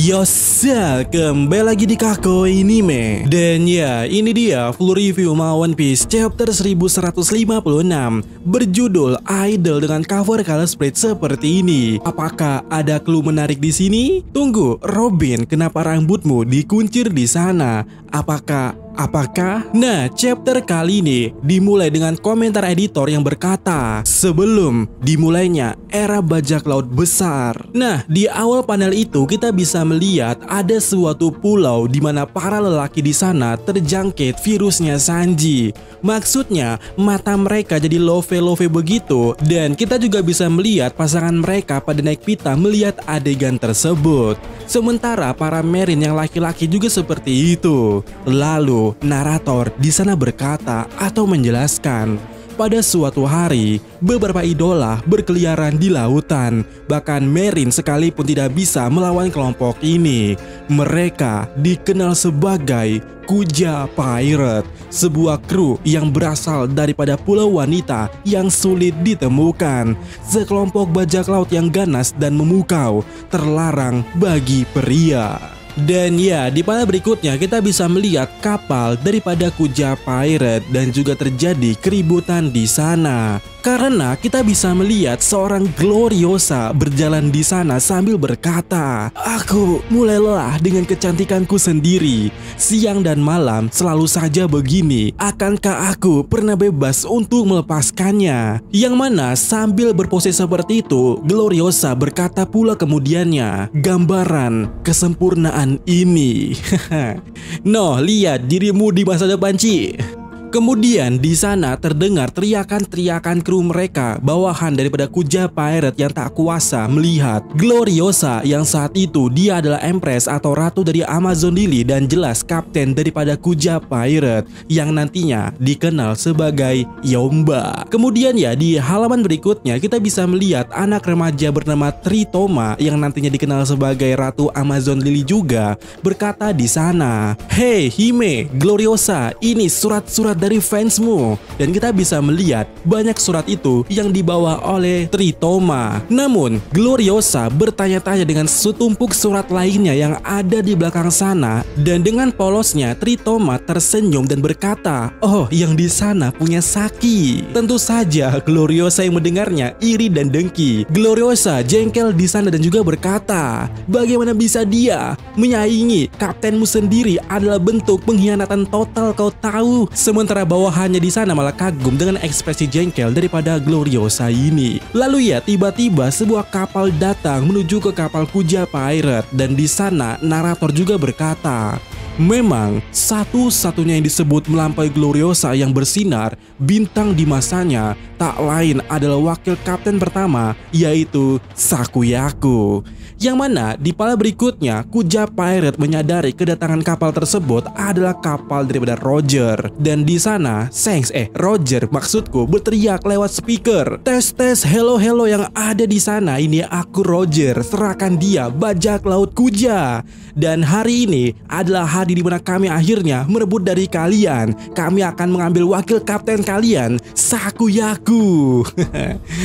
Yosa, kembali lagi di Kako Anime. Dan ya, ini dia full review One Piece chapter 1156 berjudul Idol dengan cover color spread seperti ini. Apakah ada clue menarik di sini? Tunggu, Robin, kenapa rambutmu dikuncir di sana? Apakah? Nah, chapter kali ini dimulai dengan komentar editor yang berkata, sebelum dimulainya era bajak laut besar. Nah, di awal panel itu kita bisa melihat ada suatu pulau di mana para lelaki di sana terjangkit virusnya Sanji. Maksudnya, mata mereka jadi love-love begitu, dan kita juga bisa melihat pasangan mereka pada naik pita melihat adegan tersebut. Sementara para marine yang laki-laki juga seperti itu. Lalu narator di sana berkata atau menjelaskan, pada suatu hari, beberapa idola berkeliaran di lautan. Bahkan marine sekalipun tidak bisa melawan kelompok ini. Mereka dikenal sebagai Kuja Pirate, sebuah kru yang berasal daripada pulau wanita yang sulit ditemukan. Sekelompok bajak laut yang ganas dan memukau, terlarang bagi pria. Dan ya, di panel berikutnya kita bisa melihat kapal daripada Kuja Pirate dan juga terjadi keributan di sana. Karena kita bisa melihat seorang Gloriosa berjalan di sana sambil berkata, aku mulai lelah dengan kecantikanku sendiri. Siang dan malam selalu saja begini. Akankah aku pernah bebas untuk melepaskannya? Yang mana sambil berpose seperti itu, Gloriosa berkata pula kemudiannya, gambaran kesempurnaan ini. No, lihat dirimu di masa depan, Ci. Kemudian di sana terdengar teriakan-teriakan kru mereka bawahan daripada Kuja Pirate yang tak kuasa melihat Gloriosa yang saat itu dia adalah Empress atau ratu dari Amazon Lily dan jelas kapten daripada Kuja Pirate yang nantinya dikenal sebagai Yomba. Kemudian ya di halaman berikutnya kita bisa melihat anak remaja bernama Tritoma yang nantinya dikenal sebagai ratu Amazon Lily juga berkata di sana, "Hey Hime, Gloriosa, ini surat-surat dari fansmu." Dan kita bisa melihat banyak surat itu yang dibawa oleh Tritoma. Namun Gloriosa bertanya-tanya dengan setumpuk surat lainnya yang ada di belakang sana, dan dengan polosnya Tritoma tersenyum dan berkata, oh yang di sana punya Saki. Tentu saja Gloriosa yang mendengarnya iri dan dengki. Gloriosa jengkel di sana dan juga berkata, bagaimana bisa dia menyaingi kaptenmu sendiri, adalah bentuk pengkhianatan total, kau tahu. Sementara bawahannya di sana malah kagum dengan ekspresi jengkel daripada Gloriosa ini. Lalu ya tiba-tiba sebuah kapal datang menuju ke kapal Kuja Pirate dan di sana narator juga berkata, memang satu-satunya yang disebut melampaui Gloriosa yang bersinar bintang di masanya tak lain adalah wakil kapten pertama, yaitu Sakuyaku. Yang mana di panel berikutnya Kuja Pirate menyadari kedatangan kapal tersebut adalah kapal daripada Roger. Dan di sana Roger maksudku berteriak lewat speaker, tes hello yang ada di sana, ini aku Roger, serahkan dia bajak laut Kuja. Dan hari ini adalah hari dimana kami akhirnya merebut dari kalian. Kami akan mengambil wakil kapten kalian, Sakuyaku.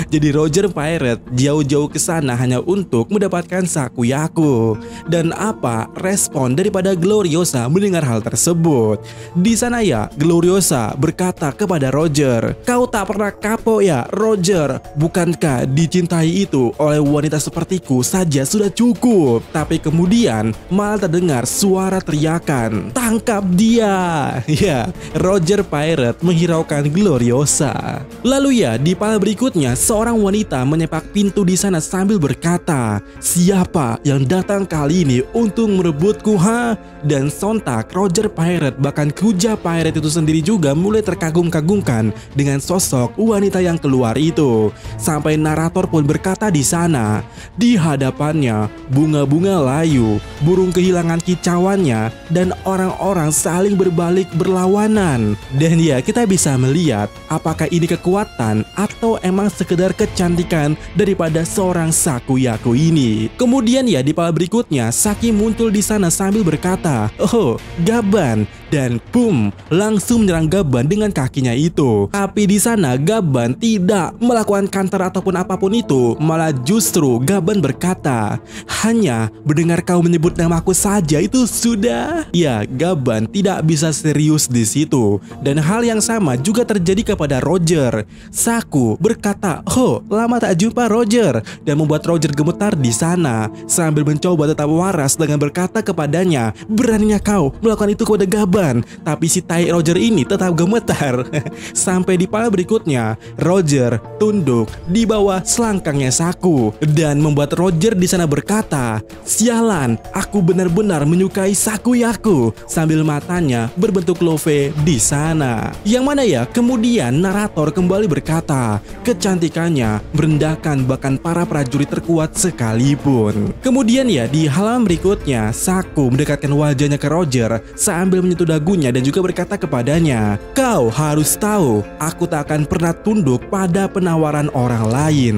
Jadi Roger Pirate jauh-jauh ke sana hanya untuk mendapatkan Sakuyaku. Dan apa respon daripada Gloriosa mendengar hal tersebut? Di sana ya Gloriosa berkata kepada Roger, kau tak pernah kapok ya Roger? Bukankah dicintai itu oleh wanita sepertiku saja sudah cukup? Tapi kemudian malah terdengar suara teriakan, tangkap dia. Ya, Roger Pirate menghiraukan Gloriosa. Lalu ya di panel berikutnya seorang wanita menyepak pintu di sana sambil berkata, siapa yang datang kali ini untuk merebutku, ha? Dan sontak Roger Pirate bahkan Kuja Pirate itu sendiri juga mulai terkagum-kagumkan dengan sosok wanita yang keluar itu. Sampai narator pun berkata di sana, di hadapannya bunga-bunga layu, burung kehilangan kicauannya, dan orang-orang saling berbalik berlawanan. Dan ya kita bisa melihat apakah ini kekuatan kekuatan atau emang sekedar kecantikan daripada seorang Sakuyaku ini. Kemudian ya di pala berikutnya Saki muncul di sana sambil berkata, "Oh, Gaban." Dan boom, langsung menyerang Gaban dengan kakinya itu. Tapi di sana Gaban tidak melakukan counter ataupun apapun itu, malah justru Gaban berkata, "Hanya mendengar kau menyebut namaku saja itu sudah." Ya, Gaban tidak bisa serius di situ. Dan hal yang sama juga terjadi kepada Roger. Saku berkata, "Oh, lama tak jumpa Roger," dan membuat Roger gemetar di sana sambil mencoba tetap waras dengan berkata kepadanya, "Beraninya kau melakukan itu kepada Gaban." Tapi si tai Roger ini tetap gemetar. Sampai di pala berikutnya Roger tunduk di bawah selangkangnya Saku dan membuat Roger di sana berkata, "Sialan, aku benar-benar menyukai Sakuyaku," sambil matanya berbentuk love di sana. Yang mana ya kemudian narator kembali berkata, kecantikannya merendahkan bahkan para prajurit terkuat sekalipun. Kemudian ya di halaman berikutnya Saku mendekatkan wajahnya ke Roger sambil menyentuh dagunya dan juga berkata kepadanya, "Kau harus tahu, aku tak akan pernah tunduk pada penawaran orang lain."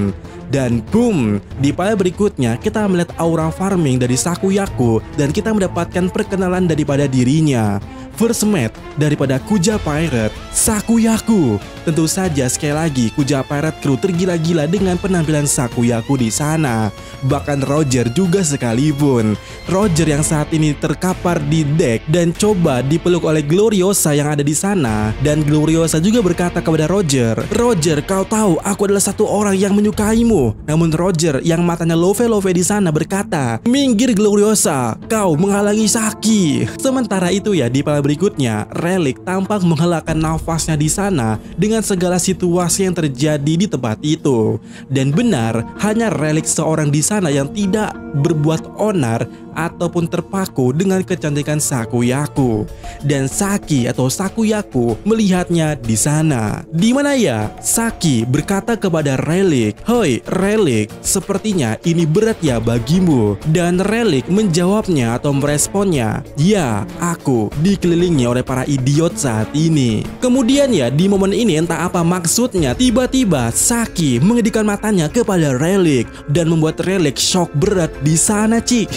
Dan boom, di pala berikutnya kita melihat aura farming dari Sakuyaku dan kita mendapatkan perkenalan daripada dirinya. First mate daripada Kuja Pirate, Sakuyaku. Tentu saja sekali lagi Kuja Pirate Crew tergila-gila dengan penampilan Sakuyaku di sana. Bahkan Roger juga sekalipun. Roger yang saat ini terkapar di deck dan coba dipeluk oleh Gloriosa yang ada di sana. Dan Gloriosa juga berkata kepada Roger, "Roger, kau tahu aku adalah satu orang yang menyukaimu." Namun Roger yang matanya love-love di sana berkata, "Minggir Gloriosa, kau menghalangi Saki." Sementara itu ya di pala berikutnya Relic tampak menghelakan nafasnya di sana dengan segala situasi yang terjadi di tempat itu. Dan benar, hanya Relic seorang di sana yang tidak berbuat onar ataupun terpaku dengan kecantikan Sakuyaku. Dan Saki atau Sakuyaku melihatnya di sana. Di mana ya? Saki berkata kepada Relic, "Hoi Relic, sepertinya ini berat ya bagimu." Dan Relic menjawabnya atau meresponnya, "Ya, aku dikelilingi oleh para idiot saat ini." Kemudian ya di momen ini entah apa maksudnya, tiba-tiba Saki mengedipkan matanya kepada Relic dan membuat Relic shock berat di sana, cik.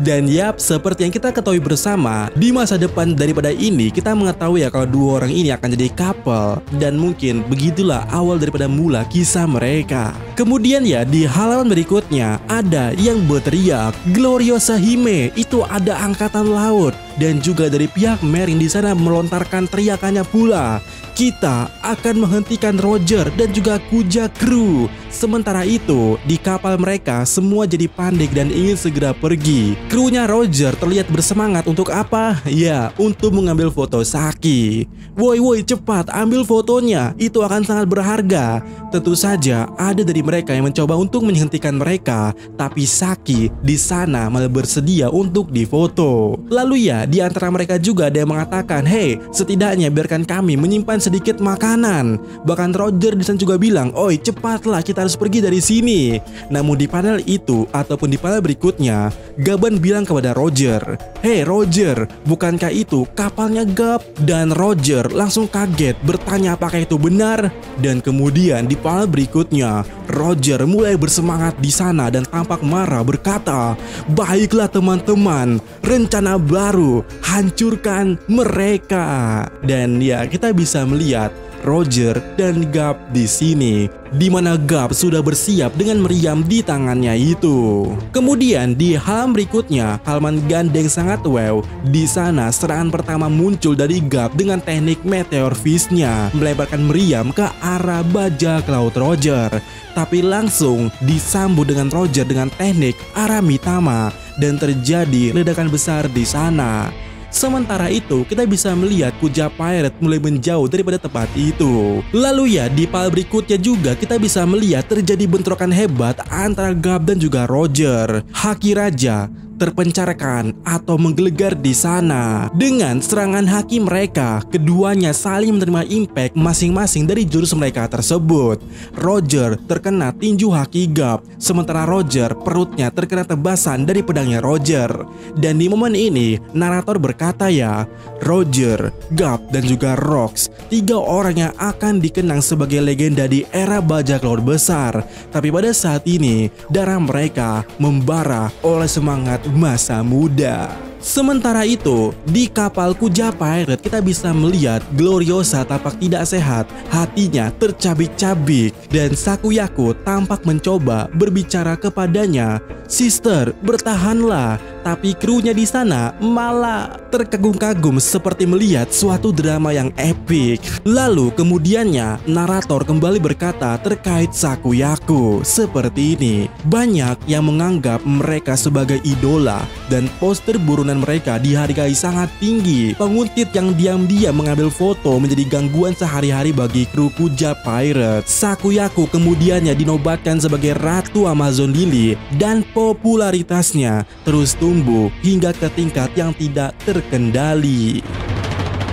Dan yap, seperti yang kita ketahui bersama, di masa depan daripada ini kita mengetahui ya kalau dua orang ini akan jadi couple. Dan mungkin begitulah awal daripada mula kisah mereka. Kemudian ya di halaman berikutnya ada yang berteriak, "Gloriosa Hime, itu ada angkatan laut." Dan juga dari pihak Marine di sana melontarkan teriakannya pula, "Kita akan menghentikan Roger dan juga Kuja Crew." Sementara itu di kapal mereka semua jadi panik dan ingin segera pergi. Krunya Roger terlihat bersemangat untuk apa? Ya, untuk mengambil foto Saki. "Woi cepat ambil fotonya, itu akan sangat berharga." Tentu saja ada dari mereka yang mencoba untuk menghentikan mereka, tapi Saki di sana malah bersedia untuk difoto. Lalu ya di antara mereka juga ada yang mengatakan, "Hei, setidaknya biarkan kami menyimpan sedikit makanan." Bahkan Roger di sana juga bilang, "Oi, cepatlah, kita harus pergi dari sini." Namun di panel itu ataupun di panel berikutnya, Gaban bilang kepada Roger, "Hei Roger, bukankah itu kapalnya Gab?" Dan Roger langsung kaget bertanya apakah itu benar. Dan kemudian di panel berikutnya Roger mulai bersemangat di sana dan tampak marah berkata, "Baiklah teman-teman, rencana baru, hancurkan mereka." Dan ya kita bisa melihat Roger dan Gab di sini, di mana Gab sudah bersiap dengan meriam di tangannya itu. Kemudian di halaman berikutnya, halaman gandeng sangat wow. Di sana serangan pertama muncul dari Gab dengan teknik meteor fist-nya, melemparkan meriam ke arah bajak laut Roger. Tapi langsung disambut dengan Roger dengan teknik Aramitama dan terjadi ledakan besar di sana. Sementara itu kita bisa melihat Kuja Pirate mulai menjauh daripada tempat itu. Lalu ya di pal berikutnya juga kita bisa melihat terjadi bentrokan hebat antara Gab dan juga Roger. Haki Raja terpencarkan atau menggelegar di sana. Dengan serangan haki mereka, keduanya saling menerima impact masing-masing dari jurus mereka tersebut. Roger terkena tinju haki Garp, sementara Roger perutnya terkena tebasan dari pedangnya Roger. Dan di momen ini, narator berkata ya, Roger, Garp, dan juga Rox, 3 orang yang akan dikenang sebagai legenda di era bajak laut besar. Tapi pada saat ini, darah mereka membara oleh semangat masa muda. Sementara itu, di kapal Kuja Pirate kita bisa melihat Gloriosa tampak tidak sehat, hatinya tercabik-cabik, dan Sakuyaku tampak mencoba berbicara kepadanya, "Sister, bertahanlah." Tapi krunya di sana malah terkagum-kagum seperti melihat suatu drama yang epik. Lalu kemudiannya narator kembali berkata terkait Sakuyaku seperti ini. Banyak yang menganggap mereka sebagai idola dan poster buronan mereka dihargai sangat tinggi. Penguntit yang diam-diam mengambil foto menjadi gangguan sehari-hari bagi kru Kuja Pirate. Sakuyaku kemudiannya dinobatkan sebagai Ratu Amazon Lily dan popularitasnya terus tumbuh hingga ke tingkat yang tidak terkendali.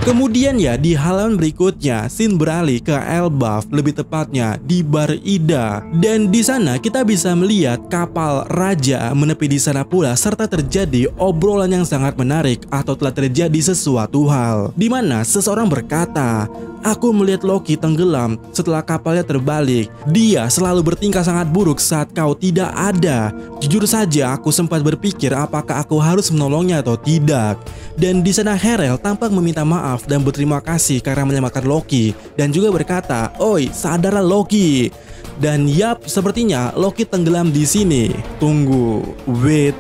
Kemudian ya di halaman berikutnya scene beralih ke Elbaf, lebih tepatnya di bar Ida. Dan di sana kita bisa melihat kapal raja menepi di sana pula serta terjadi obrolan yang sangat menarik atau telah terjadi sesuatu hal di mana seseorang berkata, "Aku melihat Loki tenggelam setelah kapalnya terbalik. Dia selalu bertingkah sangat buruk saat kau tidak ada. Jujur saja aku sempat berpikir apakah aku harus menolongnya atau tidak." Dan di sana Harel tampak meminta maaf dan berterima kasih karena menyelamatkan Loki dan juga berkata, "Oi, sadarlah Loki." Dan yap, sepertinya Loki tenggelam di sini. Tunggu, wait.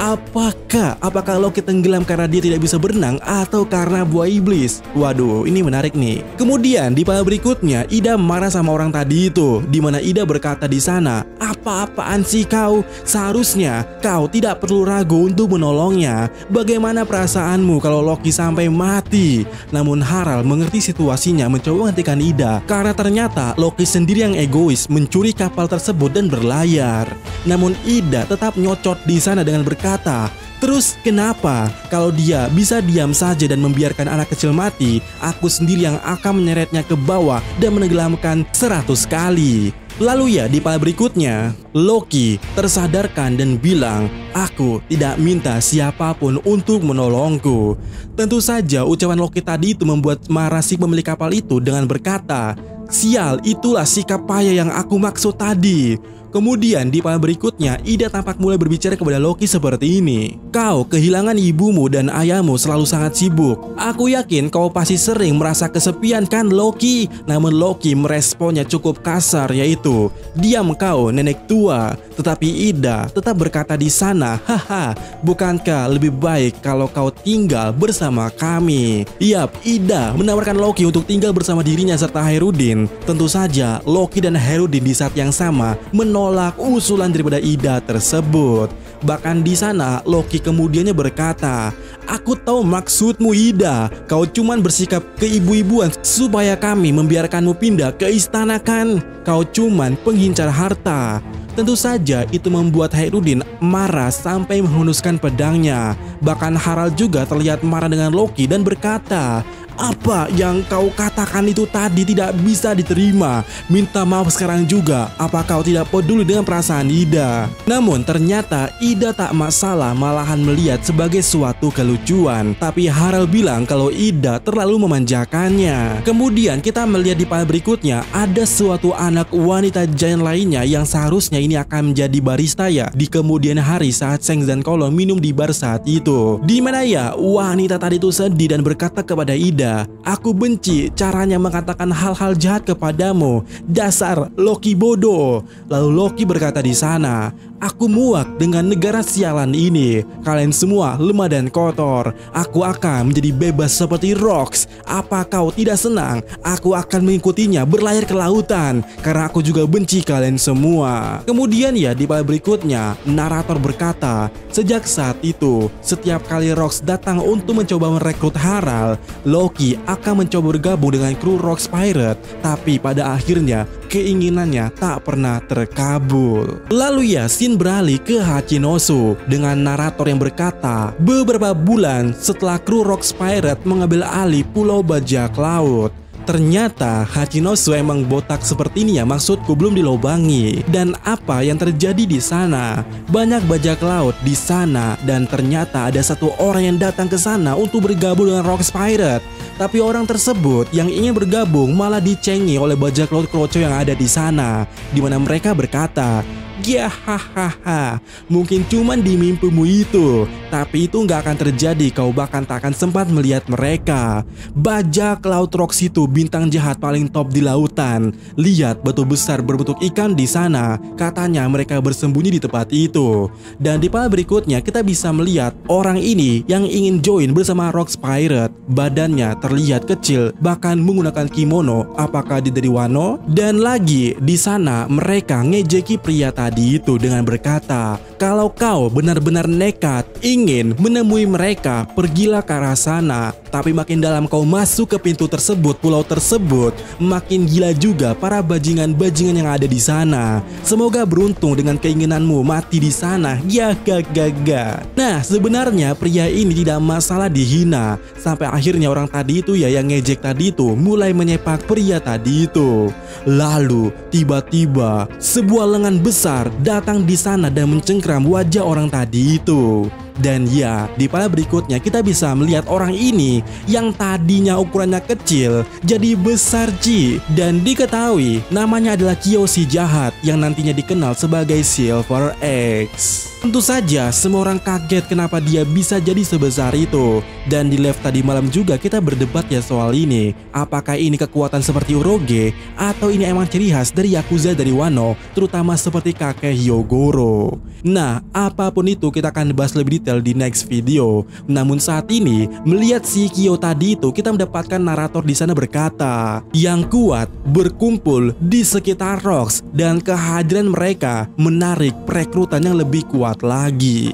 Apakah Loki tenggelam karena dia tidak bisa berenang atau karena buah iblis? Waduh, ini menarik nih. Kemudian di panel berikutnya Ida marah sama orang tadi itu, di mana Ida berkata di sana, "Apa-apaan sih kau? Seharusnya kau tidak perlu ragu untuk menolongnya. Bagaimana perasaanmu kalau Loki sampai mati?" Namun Harald mengerti situasinya, mencoba menghentikan Ida karena ternyata Loki sendiri yang egois mencuri kapal tersebut dan berlayar. Namun Ida tetap nyocot di sana dengan berkata, "Terus kenapa? Kalau dia bisa diam saja dan membiarkan anak kecil mati, aku sendiri yang akan menyeretnya ke bawah dan menenggelamkan 100 kali." Lalu ya di panel berikutnya Loki tersadarkan dan bilang, "Aku tidak minta siapapun untuk menolongku." Tentu saja ucapan Loki tadi itu membuat marah si pemilik kapal itu dengan berkata, "Sial, itulah sikap payah yang aku maksud tadi." Kemudian di panel berikutnya Ida tampak mulai berbicara kepada Loki seperti ini, "Kau kehilangan ibumu dan ayahmu selalu sangat sibuk. Aku yakin kau pasti sering merasa kesepian kan Loki?" Namun Loki meresponnya cukup kasar, yaitu, "Diam kau nenek tua." Tetapi Ida tetap berkata di sana, "Haha, bukankah lebih baik kalau kau tinggal bersama kami?" Yap, Ida menawarkan Loki untuk tinggal bersama dirinya serta Herudin. Tentu saja Loki dan Herudin di saat yang sama menolak usulan daripada Ida tersebut. Bahkan di sana Loki kemudiannya berkata, "Aku tahu maksudmu Ida. Kau cuman bersikap keibu-ibuan supaya kami membiarkanmu pindah ke istana kan? Kau cuman pengincar harta." Tentu saja itu membuat Herudin marah sampai menghunuskan pedangnya. Bahkan Harald juga terlihat marah dengan Loki dan berkata, "Apa yang kau katakan itu tadi tidak bisa diterima. Minta maaf sekarang juga. Apa kau tidak peduli dengan perasaan Ida?" Namun ternyata Ida tak masalah, malahan melihat sebagai suatu kelucuan. Tapi Harald bilang kalau Ida terlalu memanjakannya. Kemudian kita melihat di panel berikutnya ada suatu anak wanita giant lainnya yang seharusnya ini akan menjadi barista ya di kemudian hari saat Shanks dan Kolo minum di bar saat itu. Di mana ya wanita tadi itu sedih dan berkata kepada Ida, "Aku benci caranya mengatakan hal-hal jahat kepadamu. Dasar Loki bodoh." Lalu Loki berkata di sana, "Aku muak dengan negara sialan ini. Kalian semua lemah dan kotor. Aku akan menjadi bebas seperti Rox. Apa kau tidak senang? Aku akan mengikutinya berlayar ke lautan karena aku juga benci kalian semua." Kemudian ya di panel berikutnya narator berkata, sejak saat itu setiap kali Rox datang untuk mencoba merekrut Harald, Loki Siki akan mencoba bergabung dengan kru Rocks Pirate, tapi pada akhirnya keinginannya tak pernah terkabul. Lalu ya, scene beralih ke Hachinosu dengan narator yang berkata, beberapa bulan setelah kru Rocks Pirate mengambil alih Pulau Bajak Laut. Ternyata Hachinosu emang botak seperti ini ya, maksudku belum dilobangi. Dan apa yang terjadi di sana? Banyak bajak laut di sana dan ternyata ada satu orang yang datang ke sana untuk bergabung dengan Rocks Pirate. Tapi orang tersebut yang ingin bergabung malah dicengi oleh bajak laut kroco yang ada di sana, di mana mereka berkata, ya hahaha, mungkin cuman di mimpimu itu, tapi itu nggak akan terjadi, kau bahkan tak akan sempat melihat mereka. Bajak laut Rocks itu bintang jahat paling top di lautan. Lihat batu besar berbentuk ikan di sana, katanya mereka bersembunyi di tempat itu. Dan di panel berikutnya kita bisa melihat orang ini yang ingin join bersama Rocks Pirate. Badannya terlihat kecil, bahkan menggunakan kimono. Apakah dia dari Wano? Dan lagi di sana mereka ngejeki pria tadi itu dengan berkata, kalau kau benar-benar nekat ingin menemui mereka, pergilah ke arah sana. Tapi makin dalam kau masuk ke pintu tersebut, pulau tersebut, makin gila juga para bajingan-bajingan yang ada di sana. Semoga beruntung dengan keinginanmu mati di sana. Ya gaga. Nah, sebenarnya pria ini tidak masalah dihina. Sampai akhirnya orang tadi itu ya yang ngejek tadi itu mulai menyepak pria tadi itu. Lalu tiba-tiba sebuah lengan besar datang di sana dan mencengkram wajah orang tadi itu. Dan ya, di panel berikutnya kita bisa melihat orang ini yang tadinya ukurannya kecil jadi besar Ci. Dan diketahui namanya adalah Kyo si jahat yang nantinya dikenal sebagai Silver X. Tentu saja semua orang kaget kenapa dia bisa jadi sebesar itu. Dan di live tadi malam juga kita berdebat ya soal ini. Apakah ini kekuatan seperti Uroge atau ini emang ciri khas dari Yakuza dari Wano, terutama seperti kakek Hyogoro. Nah, apapun itu kita akan bahas lebih detail di next video. Namun saat ini melihat si Kyo tadi itu kita mendapatkan narator di sana berkata, yang kuat berkumpul di sekitar Rocks dan kehadiran mereka menarik perekrutan yang lebih kuat lagi.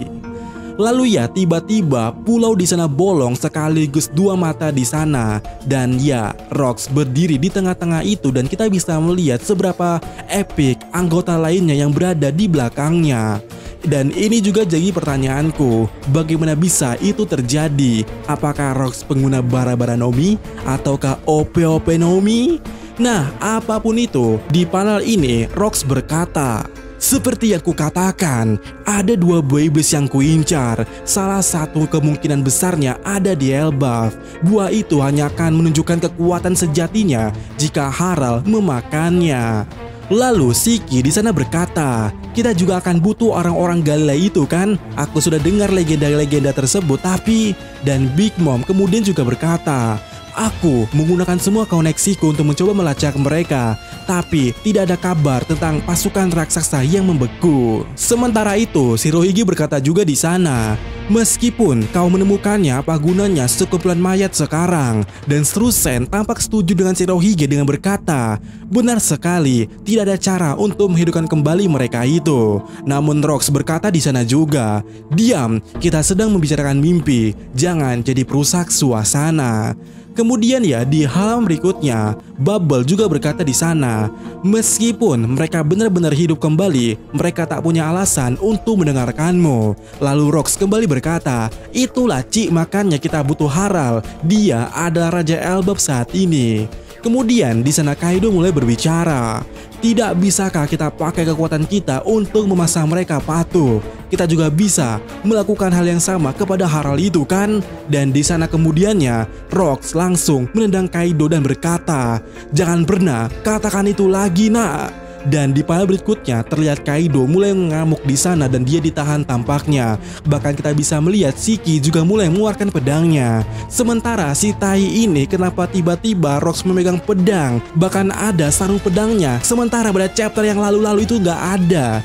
Lalu ya tiba-tiba pulau di sana bolong sekaligus dua mata di sana. Dan ya Rocks berdiri di tengah-tengah itu dan kita bisa melihat seberapa epic anggota lainnya yang berada di belakangnya. Dan ini juga jadi pertanyaanku, bagaimana bisa itu terjadi? Apakah Rocks pengguna bara-bara Nomi ataukah OP-OP Nomi? Nah, apapun itu, di panel ini Rocks berkata, seperti yang kukatakan, ada dua buah iblis yang kuincar. Salah satu kemungkinan besarnya ada di Elbaf. Buah itu hanya akan menunjukkan kekuatan sejatinya jika Harald memakannya. Lalu Shiki di sana berkata, kita juga akan butuh orang-orang Galilea itu kan? Aku sudah dengar legenda-legenda tersebut tapi... Dan Big Mom kemudian juga berkata, aku menggunakan semua koneksiku untuk mencoba melacak mereka, tapi tidak ada kabar tentang pasukan raksasa yang membeku. Sementara itu, Shirohige berkata juga di sana, meskipun kau menemukannya, apa gunanya sekumpulan mayat sekarang? Dan Strusen tampak setuju dengan Shirohige dengan berkata, benar sekali, tidak ada cara untuk menghidupkan kembali mereka itu. Namun Rocks berkata di sana juga, diam, kita sedang membicarakan mimpi, jangan jadi perusak suasana. Kemudian ya di halaman berikutnya, Bubble juga berkata di sana, meskipun mereka benar-benar hidup kembali, mereka tak punya alasan untuk mendengarkanmu. Lalu Rocks kembali berkata, itulah Ci, makanya kita butuh Harald. Dia adalah Raja Elbaf saat ini. Kemudian di sana Kaido mulai berbicara. Tidak bisakah kita pakai kekuatan kita untuk memasang mereka patuh? Kita juga bisa melakukan hal yang sama kepada Harald itu kan? Dan di sana kemudiannya Rocks langsung menendang Kaido dan berkata, jangan pernah katakan itu lagi nak. Dan di panel berikutnya terlihat Kaido mulai mengamuk di sana dan dia ditahan tampaknya. Bahkan kita bisa melihat Shiki juga mulai mengeluarkan pedangnya. Sementara si Tai ini kenapa tiba-tiba Rocks memegang pedang? Bahkan ada sarung pedangnya. Sementara pada chapter yang lalu-lalu itu nggak ada.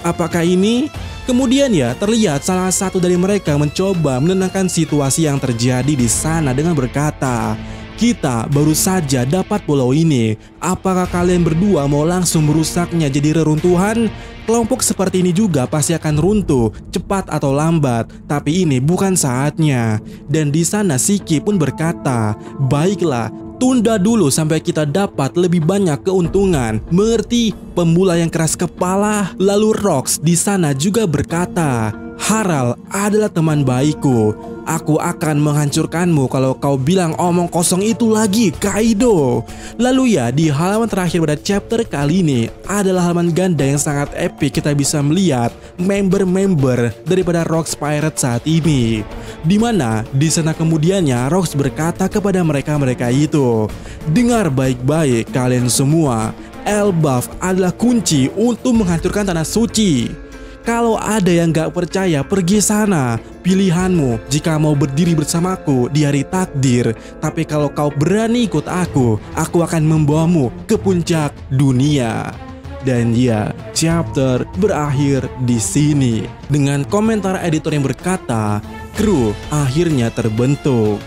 Apakah ini? Kemudian ya terlihat salah satu dari mereka mencoba menenangkan situasi yang terjadi di sana dengan berkata, Kita baru saja dapat pulau ini. Apakah kalian berdua mau langsung merusaknya jadi reruntuhan? Kelompok seperti ini juga pasti akan runtuh, cepat atau lambat. Tapi ini bukan saatnya. Dan di sana Shiki pun berkata, baiklah, tunda dulu sampai kita dapat lebih banyak keuntungan. Mengerti? Pemula yang keras kepala. Lalu Rox di sana juga berkata, Harald adalah teman baikku. Aku akan menghancurkanmu kalau kau bilang omong kosong itu lagi, Kaido. Lalu ya, di halaman terakhir pada chapter kali ini adalah halaman ganda yang sangat epic. Kita bisa melihat member-member daripada Rox Pirate saat ini. Dimana di sana kemudiannya Rox berkata kepada mereka itu, dengar baik-baik kalian semua, Elbaf adalah kunci untuk menghancurkan tanah suci. Kalau ada yang gak percaya, pergi sana. Pilihanmu jika mau berdiri bersamaku di hari takdir. Tapi kalau kau berani ikut aku akan membawamu ke puncak dunia. Dan ya, chapter berakhir di sini dengan komentar editor yang berkata, kru akhirnya terbentuk.